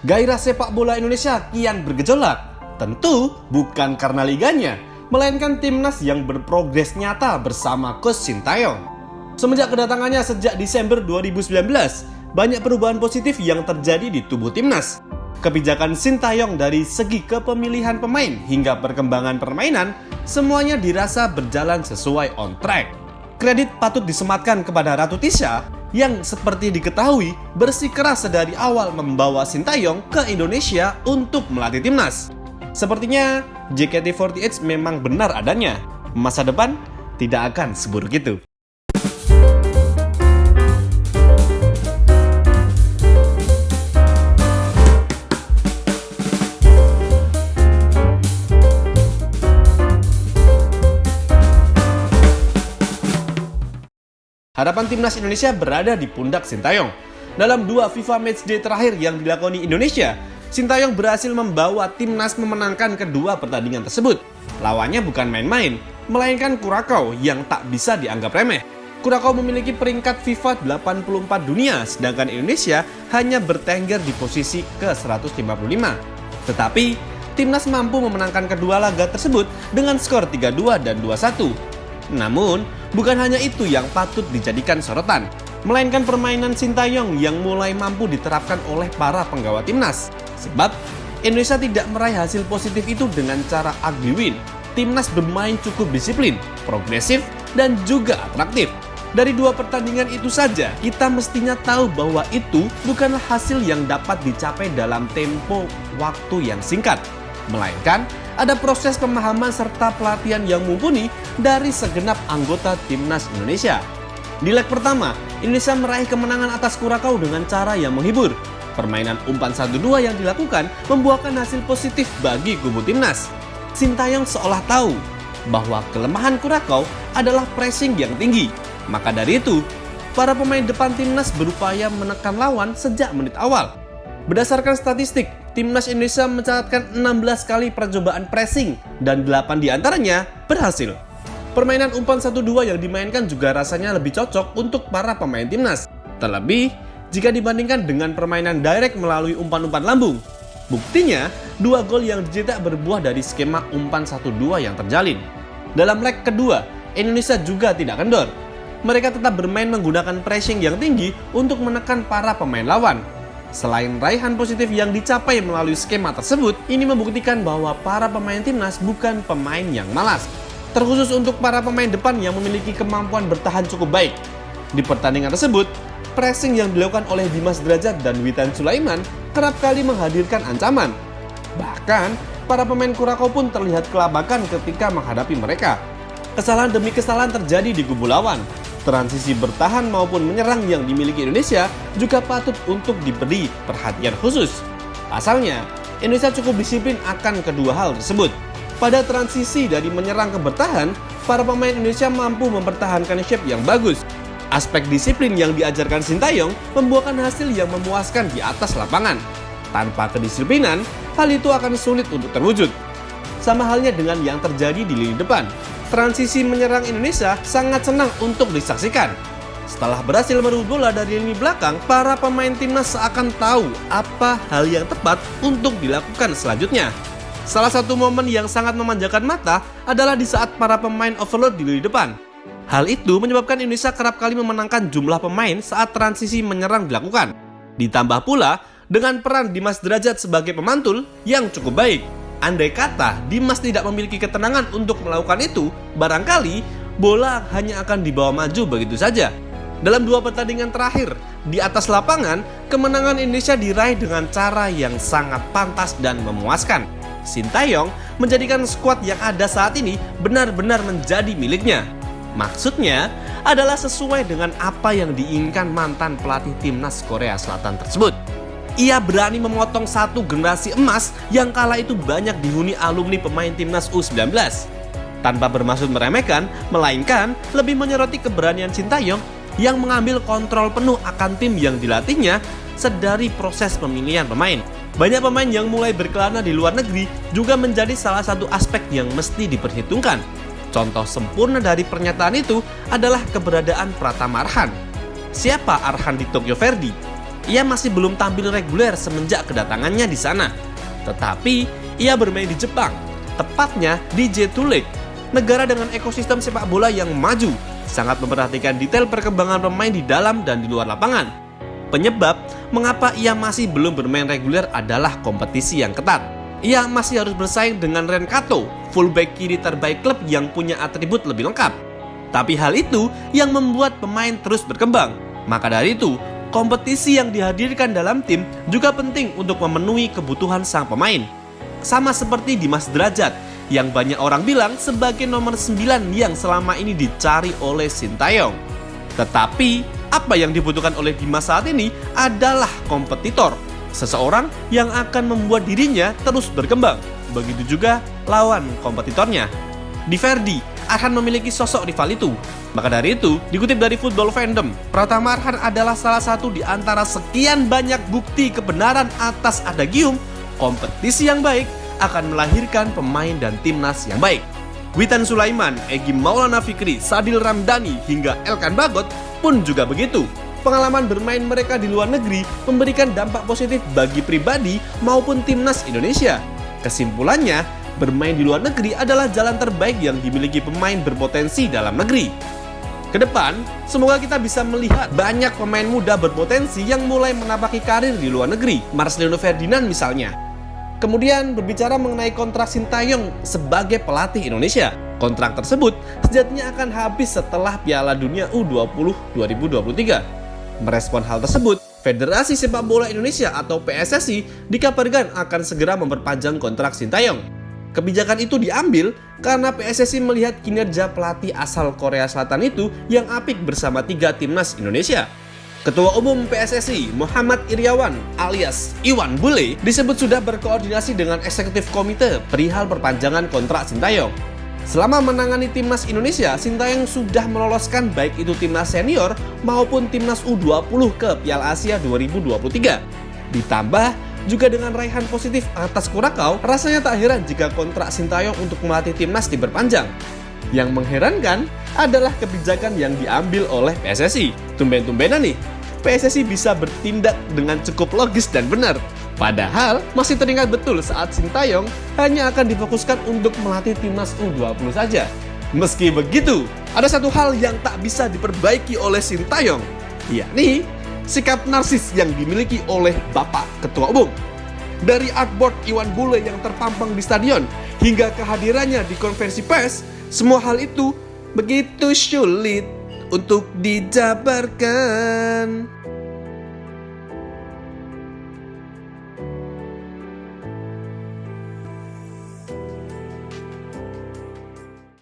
Gairah sepak bola Indonesia kian bergejolak. Tentu bukan karena liganya, melainkan timnas yang berprogres nyata bersama Coach Sintayong. Semenjak kedatangannya sejak Desember 2019, banyak perubahan positif yang terjadi di tubuh timnas. Kebijakan Sintayong dari segi kepemilihan pemain hingga perkembangan permainan, semuanya dirasa berjalan sesuai on track. Kredit patut disematkan kepada Ratu Tisha yang seperti diketahui bersikeras dari awal membawa Sintayong ke Indonesia untuk melatih timnas. Sepertinya JKT48 memang benar adanya. Masa depan tidak akan seburuk itu. Harapan timnas Indonesia berada di pundak Sintayong. Dalam 2 FIFA Matchday terakhir yang dilakoni Indonesia, Sintayong berhasil membawa timnas memenangkan kedua pertandingan tersebut. Lawannya bukan main-main, melainkan Curaçao yang tak bisa dianggap remeh. Curaçao memiliki peringkat FIFA 84 dunia, sedangkan Indonesia hanya bertengger di posisi ke-155. Tetapi, timnas mampu memenangkan kedua laga tersebut dengan skor 3-2 dan 2-1. Namun, bukan hanya itu yang patut dijadikan sorotan, melainkan permainan Sintayong yang mulai mampu diterapkan oleh para penggawa timnas. Sebab, Indonesia tidak meraih hasil positif itu dengan cara ugly win. Timnas bermain cukup disiplin, progresif, dan juga atraktif. Dari 2 pertandingan itu saja, kita mestinya tahu bahwa itu bukanlah hasil yang dapat dicapai dalam tempo waktu yang singkat, melainkan ada proses pemahaman serta pelatihan yang mumpuni dari segenap anggota timnas Indonesia. Di leg pertama, Indonesia meraih kemenangan atas Curaçao dengan cara yang menghibur. Permainan umpan 1-2 yang dilakukan membuahkan hasil positif bagi kubu timnas. Sintayong seolah tahu bahwa kelemahan Curaçao adalah pressing yang tinggi. Maka dari itu, para pemain depan timnas berupaya menekan lawan sejak menit awal. Berdasarkan statistik, timnas Indonesia mencatatkan 16 kali percobaan pressing dan 8 diantaranya berhasil. Permainan umpan 1-2 yang dimainkan juga rasanya lebih cocok untuk para pemain timnas. Terlebih, jika dibandingkan dengan permainan direct melalui umpan-umpan lambung. Buktinya, 2 gol yang dicetak berbuah dari skema umpan 1-2 yang terjalin. Dalam leg kedua, Indonesia juga tidak kendor. Mereka tetap bermain menggunakan pressing yang tinggi untuk menekan para pemain lawan. Selain raihan positif yang dicapai melalui skema tersebut, ini membuktikan bahwa para pemain timnas bukan pemain yang malas. Terkhusus untuk para pemain depan yang memiliki kemampuan bertahan cukup baik. Di pertandingan tersebut, pressing yang dilakukan oleh Dimas Derajat dan Witan Sulaiman kerap kali menghadirkan ancaman. Bahkan, para pemain Curaçao pun terlihat kelabakan ketika menghadapi mereka. Kesalahan demi kesalahan terjadi di kubu lawan. Transisi bertahan maupun menyerang yang dimiliki Indonesia juga patut untuk diberi perhatian khusus. Pasalnya, Indonesia cukup disiplin akan kedua hal tersebut. Pada transisi dari menyerang ke bertahan, para pemain Indonesia mampu mempertahankan shape yang bagus. Aspek disiplin yang diajarkan Sintayong membuahkan hasil yang memuaskan di atas lapangan. Tanpa kedisiplinan, hal itu akan sulit untuk terwujud. Sama halnya dengan yang terjadi di lini depan. Transisi menyerang Indonesia sangat senang untuk disaksikan. Setelah berhasil merebut bola dari lini belakang, para pemain timnas seakan tahu apa hal yang tepat untuk dilakukan selanjutnya. Salah satu momen yang sangat memanjakan mata adalah di saat para pemain overload di lini depan. Hal itu menyebabkan Indonesia kerap kali memenangkan jumlah pemain saat transisi menyerang dilakukan. Ditambah pula dengan peran Dimas Derajat sebagai pemantul yang cukup baik. Andai kata Dimas tidak memiliki ketenangan untuk melakukan itu, barangkali bola hanya akan dibawa maju begitu saja. Dalam 2 pertandingan terakhir di atas lapangan, kemenangan Indonesia diraih dengan cara yang sangat pantas dan memuaskan. Sintayong menjadikan skuad yang ada saat ini benar-benar menjadi miliknya. Maksudnya adalah sesuai dengan apa yang diinginkan mantan pelatih timnas Korea Selatan tersebut. Ia berani memotong satu generasi emas yang kala itu banyak dihuni alumni pemain timnas U19. Tanpa bermaksud meremehkan, melainkan lebih menyoroti keberanian Sintayong yang mengambil kontrol penuh akan tim yang dilatihnya sedari proses pemilihan pemain. Banyak pemain yang mulai berkelana di luar negeri juga menjadi salah satu aspek yang mesti diperhitungkan. Contoh sempurna dari pernyataan itu adalah keberadaan Pratama Arhan. Siapa Arhan di Tokyo Verdy? ia masih belum tampil reguler semenjak kedatangannya di sana. Tetapi, ia bermain di Jepang, tepatnya di J2 League, negara dengan ekosistem sepak bola yang maju, sangat memperhatikan detail perkembangan pemain di dalam dan di luar lapangan. Penyebab mengapa ia masih belum bermain reguler adalah kompetisi yang ketat. Ia masih harus bersaing dengan Ren Kato, fullback kiri terbaik klub yang punya atribut lebih lengkap. Tapi hal itu yang membuat pemain terus berkembang. Maka dari itu, kompetisi yang dihadirkan dalam tim juga penting untuk memenuhi kebutuhan sang pemain. Sama seperti Dimas Derajat, yang banyak orang bilang sebagai nomor 9 yang selama ini dicari oleh Sintayong. Tetapi, apa yang dibutuhkan oleh Dimas saat ini adalah kompetitor. Seseorang yang akan membuat dirinya terus berkembang. Begitu juga lawan kompetitornya. Di Verdi, Arhan memiliki sosok rival itu. Maka dari itu, dikutip dari Football Fandom, Pratama Arhan adalah salah satu di antara sekian banyak bukti kebenaran atas adagium kompetisi yang baik akan melahirkan pemain dan timnas yang baik. Witan Sulaiman, Egy Maulana Fikri, Sadil Ramdhani, hingga Elkan Bagot pun juga begitu. Pengalaman bermain mereka di luar negeri memberikan dampak positif bagi pribadi maupun timnas Indonesia. Kesimpulannya, bermain di luar negeri adalah jalan terbaik yang dimiliki pemain berpotensi dalam negeri. Kedepan, semoga kita bisa melihat banyak pemain muda berpotensi yang mulai menapaki karir di luar negeri. Marcelino Ferdinand misalnya. Kemudian berbicara mengenai kontrak Sintayong sebagai pelatih Indonesia. Kontrak tersebut sejatinya akan habis setelah Piala Dunia U20 2023. Merespon hal tersebut, Federasi Sepak Bola Indonesia atau PSSI dikabarkan akan segera memperpanjang kontrak Sintayong. Kebijakan itu diambil karena PSSI melihat kinerja pelatih asal Korea Selatan itu yang apik bersama 3 timnas Indonesia. Ketua Umum PSSI Muhammad Iryawan alias Iwan Bule disebut sudah berkoordinasi dengan eksekutif komite perihal perpanjangan kontrak Sintayong. Selama menangani timnas Indonesia, Sintayong sudah meloloskan baik itu timnas senior maupun timnas U20 ke Piala Asia 2023. Ditambah juga dengan raihan positif atas Kurakau, rasanya tak heran jika kontrak Sintayong untuk melatih timnas diperpanjang. Yang mengherankan adalah kebijakan yang diambil oleh PSSI. Tumben-tumbenan nih, PSSI bisa bertindak dengan cukup logis dan benar. Padahal masih teringat betul saat Sintayong hanya akan difokuskan untuk melatih timnas U20 saja. Meski begitu, ada satu hal yang tak bisa diperbaiki oleh Sintayong, yakni sikap narsis yang dimiliki oleh Bapak Ketua Umum. Dari artboard Iwan Bule yang terpampang di stadion hingga kehadirannya di konferensi pers, semua hal itu begitu sulit untuk dijabarkan.